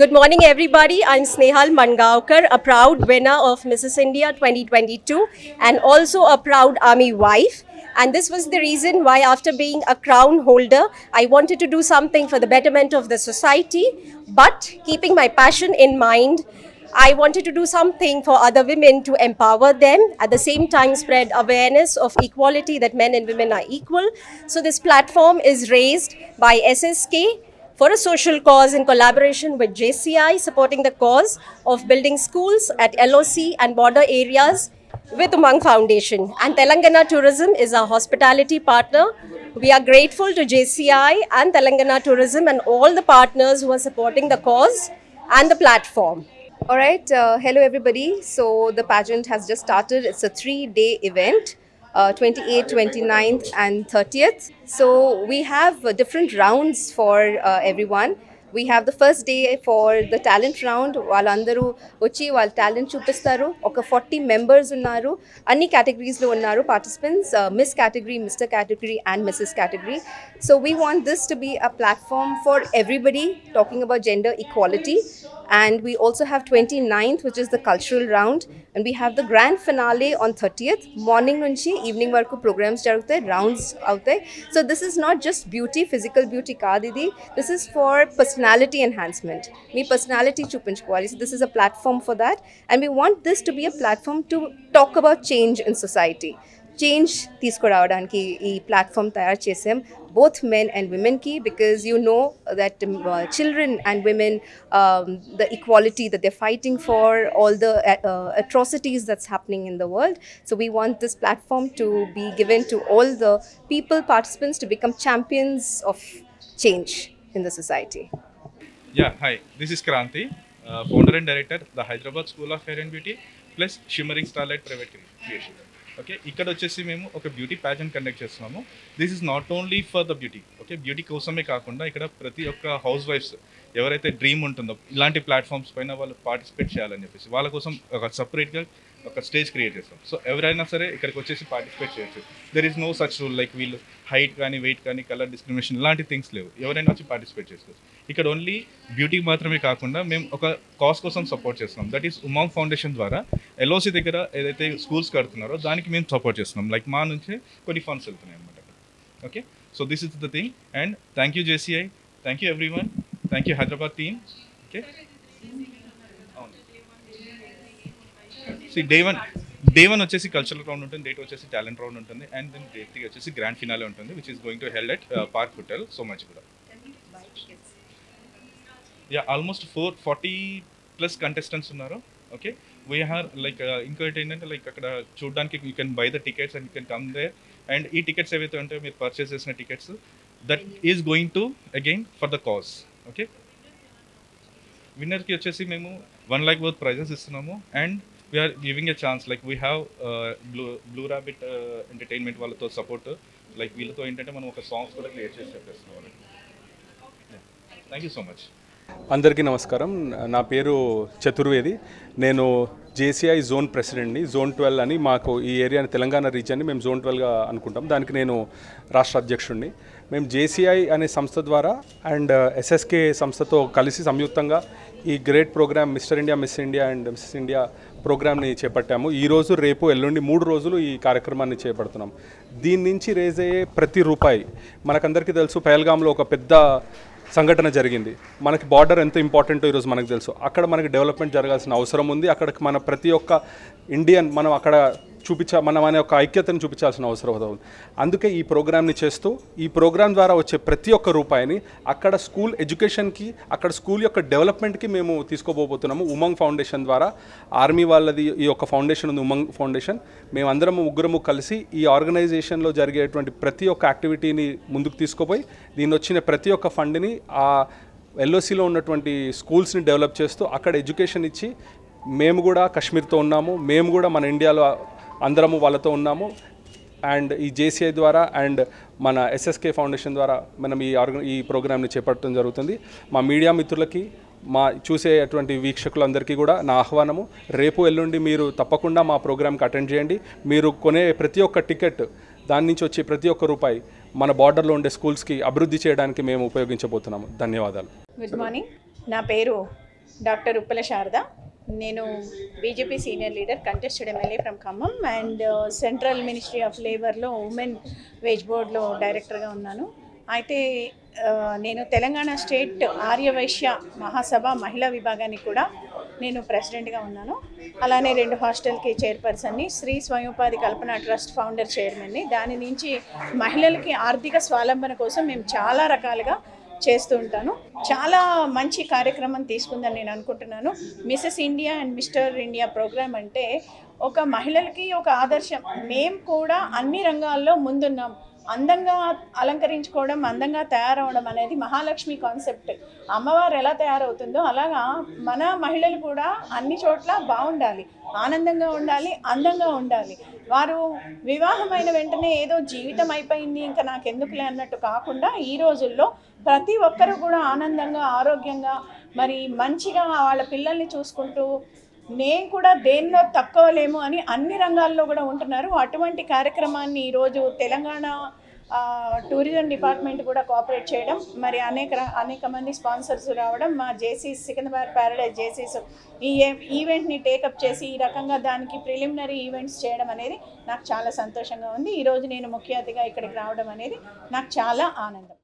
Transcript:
Good morning, everybody. I'm Snehal Mangaonkar, a proud winner of Mrs. India 2022 and also a proud Army wife. And this was the reason why, after being a crown holder, I wanted to do something for the betterment of the society. But keeping my passion in mind, I wanted to do something for other women to empower them, at the same time spread awareness of equality, that men and women are equal. So this platform is raised by SSK for a social cause in collaboration with JCI, supporting the cause of building schools at LOC and border areas with Umang Foundation. And Telangana Tourism is our hospitality partner. We are grateful to JCI and Telangana Tourism and all the partners who are supporting the cause and the platform. All right, hello everybody. So the pageant has just started. It's a 3-day event. 28th, 29th and 30th. So we have different rounds for everyone. We have the first day for the talent round. Valandaru vachi vaal talent chupistaru. Oka 40 members unnaru. Anni categories lo unnaru participants. Miss category, Mr category and Mrs category. So we want this to be a platform for everybody talking about gender equality. And we also have 29th, which is the cultural round, and we have the grand finale on 30th. Morning nunchi evening varaku programs jarugutayi, rounds avutayi. So this is not just beauty, physical beauty kadidi. This is for personality enhancement. Me personality chupinchukovali. So this is a platform for that, and we want this to be a platform to talk about change in society. Change తీసుకురావడానికి ఈ platform తయారు చేసాం, both men and women ki, because you know that children and women, the equality that they're fighting for, all the atrocities that's happening in the world. So we want this platform to be given to all the people, participants, to become champions of change in the society. Yeah, hi, this is Kranti, founder and director, the Hyderabad School of Hair and Beauty, plus Shimmering Starlight Private Creation. Okay, ఇక్కడ వచ్చేసి మేము ఒక beauty pageant conduct చేస్తున్నాము. This is not only for the beauty. Okay, beauty కోసమే కాకుండా ఇక్కడ ప్రతి ఒక్క హౌస్ వైఫ్స్ ఎవరైతే డ్రీమ్ ఉంటుందో ఇలాంటి ప్లాట్ఫామ్స్ పైన వాళ్ళు పార్టిసిపేట్ చేయాలని చెప్పేసి వాళ్ళ కోసం ఒక సపరేట్గా ఒక స్టేజ్ క్రియేట్ చేస్తాం. సో ఎవరైనా సరే ఇక్కడికి వచ్చేసి పార్టిసిపేట్ చేయొచ్చు. There is no such rule like వీళ్ళు హైట్ కానీ, వెయిట్ కానీ, కలర్ డిస్క్రిమినేషన్ ఇలాంటి థింగ్స్ లేవు. ఎవరైనా వచ్చి పార్టిసిపేట్ చేసుకోవచ్చు. ఇక్కడ ఓన్లీ బ్యూటీకి మాత్రమే కాకుండా మేము ఒక కాజ్ కోసం సపోర్ట్ చేస్తున్నాం. దట్ ఈస్ ఉమాంగ్ ఫౌండేషన్ ద్వారా LOC దగ్గర ఏదైతే స్కూల్స్ కడుతున్నారో దానికి మేము సపోర్ట్ చేస్తున్నాం. లైక్ మా నుంచి కొన్ని ఫండ్స్ వెళ్తున్నాయి అనమాట. Okay, so this is the thing. And thank you JCI, thank you everyone, thank you Hyderabad team. Okay, day one వచ్చేసి కల్చరల్ రౌండ్ ఉంటుంది, డే 2 వచ్చేసి టాలెంట్ రౌండ్ ఉంటుంది, అండ్ దెన్ డే 3 వచ్చేసి గ్రాండ్ ఫినాలే ఉంటుంది, which is going to held at park hotel so much కూడా. Yeah, almost 440+ contestants ఉన్నారు. Okay, we have like ఇంకోటి ఏంటంటే లైక్ అక్కడ చూడడానికి you can buy the tickets and you can come there. And ఈ tickets ఏవైతే ఉంటాయో మీరు పర్చేస్ చేసిన tickets, that is going to again for the cause. Okay, విన్నర్కి వచ్చేసి మేము 1 lakh వర్త్ ప్రైజెస్ ఇస్తున్నాము. And we're giving a chance, like we have blue rabbit entertainment వాళ్ళతో సపోర్ట్. లైక్ వీళ్ళతో ఏంటంటే మనం ఒక సాంగ్స్ కూడా క్రియేట్ చేసి చెప్పేస్తున్నాం. Thank you so much. అందరికీ నమస్కారం. నా పేరు చతుర్వేది. నేను JCI జోన్ ప్రెసిడెంట్ని. జోన్ 12 అని మాకు ఈ ఏరియాని, తెలంగాణ రీజియన్ని మేము జోన్ 12గా అనుకుంటాం. దానికి నేను రాష్ట్ర అధ్యక్షుడిని. మేము JCI అనే సంస్థ ద్వారా అండ్ SSK సంస్థతో కలిసి సంయుక్తంగా ఈ great programme mister India, miss India and Mrs India ప్రోగ్రామ్ని చేపట్టాము. ఈరోజు, రేపు, ఎల్లుండి 3 రోజులు ఈ కార్యక్రమాన్ని చేపడుతున్నాం. దీని నుంచి రేజ్ అయ్యే ప్రతి రూపాయి, మనకందరికీ తెలుసు పహల్గామ్లో ఒక పెద్ద సంఘటన జరిగింది. మనకి బార్డర్ ఎంత ఇంపార్టెంటో ఈరోజు మనకు తెలుసు. అక్కడ మనకి డెవలప్మెంట్ జరగాల్సిన అవసరం ఉంది. అక్కడికి మన ప్రతి ఒక్క ఇండియన్ మనం అక్కడ మనం అనే ఒక ఐక్యతను చూపించాల్సిన అవసరం ఉంది. అందుకే ఈ ప్రోగ్రామ్ని చేస్తూ, ఈ ప్రోగ్రామ్ ద్వారా వచ్చే ప్రతి ఒక్క రూపాయిని అక్కడ స్కూల్ ఎడ్యుకేషన్కి, అక్కడ స్కూల్ యొక్క డెవలప్మెంట్కి మేము తీసుకోబోతున్నాము. ఉమంగ్ ఫౌండేషన్ ద్వారా, ఆర్మీ వాళ్ళది ఈ యొక్క ఫౌండేషన్ ఉంది, ఉమంగ్ ఫౌండేషన్. మేమందరము ముగ్గురము కలిసి ఈ ఆర్గనైజేషన్లో జరిగేటువంటి ప్రతి ఒక్క యాక్టివిటీని ముందుకు తీసుకుపోయి దీని వచ్చిన ప్రతి ఒక్క ఫండ్ని ఆ LOCలో ఉన్నటువంటి స్కూల్స్ని డెవలప్ చేస్తూ అక్కడ ఎడ్యుకేషన్ ఇచ్చి, మేము కూడా కాశ్మీర్తో ఉన్నాము, మేము కూడా మన ఇండియాలో అందరము వాళ్ళతో ఉన్నాము. అండ్ ఈ JCI ద్వారా అండ్ మన SSK ఫౌండేషన్ ద్వారా మనం ఈ ప్రోగ్రామ్ని చేపట్టడం జరుగుతుంది. మా మీడియా మిత్రులకి, మా చూసేటువంటి వీక్షకులందరికీ కూడా నా ఆహ్వానము, రేపు ఎల్లుండి మీరు తప్పకుండా మా ప్రోగ్రామ్కి అటెండ్ చేయండి. మీరు కొనే ప్రతి ఒక్క టికెట్, దాని నుంచి వచ్చే ప్రతి ఒక్క రూపాయి మన బార్డర్లో ఉండే స్కూల్స్కి అభివృద్ధి చేయడానికి మేము ఉపయోగించబోతున్నాము. ధన్యవాదాలు. గుడ్ మార్నింగ్, నా పేరు డాక్టర్ ఉప్పల శారద. నేను BJP senior leader, contested MLA from Khammam and central ministry of లేబర్లో ఉమెన్ వేజ్ బోర్డ్లో డైరెక్టర్గా ఉన్నాను. అయితే నేను తెలంగాణ స్టేట్ ఆర్యవైశ్య మహాసభ మహిళా విభాగానికి కూడా నేను ప్రెసిడెంట్గా ఉన్నాను. అలానే 2 హాస్టల్కి చైర్పర్సన్ని, శ్రీ స్వయంపాధి కల్పన ట్రస్ట్ ఫౌండర్ చైర్మన్ని. దాని నుంచి మహిళలకి ఆర్థిక స్వావలంబన కోసం మేము చాలా రకాలుగా చేస్తూ ఉంటాను. చాలా మంచి కార్యక్రమం తీసుకుందని నేను అనుకుంటున్నాను. Mrs India and mister India programme అంటే ఒక మహిళలకి ఒక ఆదర్శం. మేము కూడా అన్ని రంగాల్లో ముందున్నాం. అందంగా అలంకరించుకోవడం, అందంగా తయారవడం అనేది మహాలక్ష్మి కాన్సెప్ట్. అమ్మవారు ఎలా తయారవుతుందో అలాగా మన మహిళలు కూడా అన్ని చోట్ల బాగుండాలి, ఆనందంగా ఉండాలి, అందంగా ఉండాలి. వారు వివాహమైన వెంటనే ఏదో జీవితం అయిపోయింది ఇంకా నాకెందుకులే అన్నట్టు కాకుండా ఈ రోజుల్లో ప్రతి ఒక్కరూ కూడా ఆనందంగా, ఆరోగ్యంగా, మరి మంచిగా వాళ్ళ పిల్లల్ని చూసుకుంటూ నేను కూడా దేనిలో తక్కువ లేము అని అన్ని రంగాల్లో కూడా ఉంటున్నారు. అటువంటి కార్యక్రమాన్ని ఈరోజు తెలంగాణ టూరిజం డిపార్ట్మెంట్ కూడా కోఆపరేట్ చేయడం, మరి అనేక మంది స్పాన్సర్స్ రావడం, మా జేసీస్ సికింద్రాబాద్ ప్యారడైజ్ జేసీస్ ఈ ఈవెంట్ని టేకప్ చేసి ఈ రకంగా దానికి ప్రిలిమినరీ ఈవెంట్స్ చేయడం అనేది నాకు చాలా సంతోషంగా ఉంది. ఈరోజు నేను ముఖ్య అతిథిగా ఇక్కడికి రావడం అనేది నాకు చాలా ఆనందం.